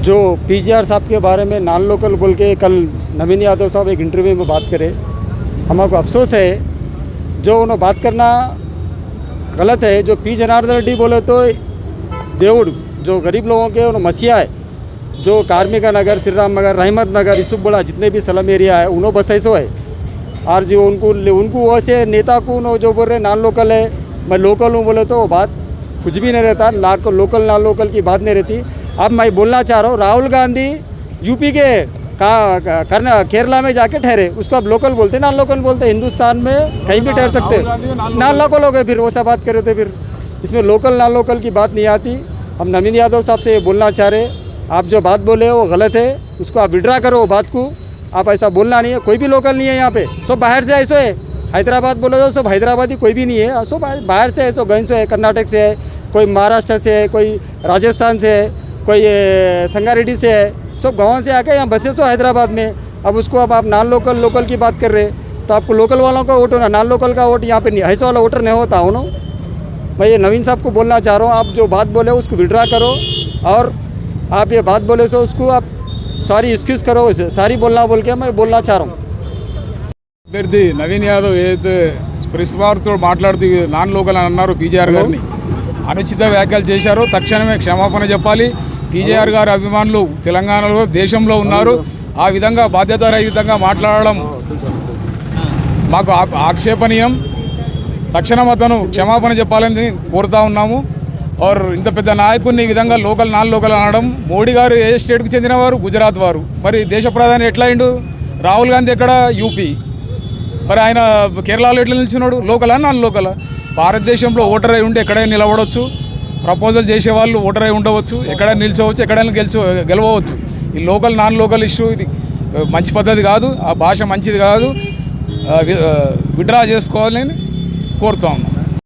जो पीजीआर साहब के बारे में नॉन लोकल बोल के कल नवीन यादव साहब एक इंटरव्यू में बात करे, हमको अफसोस है जो उन्होंने बात करना गलत है। जो पी जनार्दन रेड्डी बोले तो देवड़ जो गरीब लोगों के उन्होंने मसीहा है, जो कार्मिका नगर, श्री राम नगर, रहमत नगर, इसुब बड़ा जितने भी स्लम एरिया है उन्होंने बस ऐसो है। और जो उनको वैसे नेता को जो बोल रहे नॉन लोकल है, मैं लोकल हूँ बोले तो वो बात कुछ भी नहीं रहता। लोकल नॉन लोकल की बात नहीं रहती। अब मैं बोलना चाह रहा हूँ, राहुल गांधी यूपी के केरला में जाके ठहरे, उसको अब लोकल बोलते, नॉन लोकल बोलते। हिंदुस्तान में कहीं भी ठहर सकते, नॉन लोकल हो गए। फिर वो सब बात करे थे, फिर इसमें लोकल नॉन लोकल की बात नहीं आती। हम नवीन यादव साहब से ये बोलना चाह रहे, आप जो बात बोले वो गलत है, उसको आप विड्रा करो वो बात को। आप ऐसा बोलना नहीं है, कोई भी लोकल नहीं है यहाँ पे, सब बाहर से ऐसो है। हैदराबाद बोले तो सब हैदराबादी कोई भी नहीं है, सब बाहर से ऐसो गंज से है, कर्नाटक से है, कोई महाराष्ट्र से है, कोई राजस्थान से है, कोई संगारेड्डी से है, सब गाँव से आके यहाँ बसे सो हैदराबाद में। अब उसको अब आप नॉन लोकल की बात कर रहे, तो आपको लोकल वालों का वोट होना, नॉन लोकल का वोट यहाँ पे ऐसे वाला वोटर नहीं होता हो ना। मैं ये नवीन साहब को बोलना चाह रहा हूँ, आप जो बात बोले उसको विड्रा करो, और आप ये बात बोले सो उसको आप सॉरी एक्सक्यूज़ करो, सारी बोलना बोल के मैं बोलना चाह रहा हूँ। అభ్యర్థి నవీన్ యాదవ్ ఏదైతే ప్రెస్ వారితో మాట్లాడుతూ నాన్ లోకల్ అని అన్నారు పీజేఆర్ గారిని, అనుచిత వ్యాఖ్యలు చేశారో తక్షణమే క్షమాపణ చెప్పాలి. పీజేఆర్ గారి అభిమానులు తెలంగాణలో దేశంలో ఉన్నారు, ఆ విధంగా బాధ్యతారహితంగా మాట్లాడడం మాకు ఆక్షేపణీయం. తక్షణం అతను క్షమాపణ చెప్పాలని కోరుతా ఉన్నాము. और ఇంత పెద్ద నాయకుడిని ఈ విధంగా లోకల్ నాన్ లోకల్ అనడం, మోడీ గారు ఏ స్టేట్కి చెందినవారు? గుజరాత్ వారు. మరి దేశ ప్రధాని ఎట్లా అయిండు? రాహుల్ గాంధీ ఎక్కడ? యూపీ. మరి ఆయన కేరళలో ఎట్లా నిలిచినాడు? లోకలా నాన్ లోకలా? భారతదేశంలో ఓటర్ అయి ఉండి ఎక్కడైనా నిలబడవచ్చు, ప్రపోజల్ చేసేవాళ్ళు ఓటర్ అయి ఉండవచ్చు, ఎక్కడైనా నిల్చోవచ్చు, ఎక్కడైనా గెలవచ్చు. ఈ లోకల్ నాన్ లోకల్ ఇష్యూ ఇది మంచి పద్ధతి కాదు, ఆ భాష మంచిది కాదు, విడ్రా చేసుకోవాలని కోరుతా ఉన్నాం.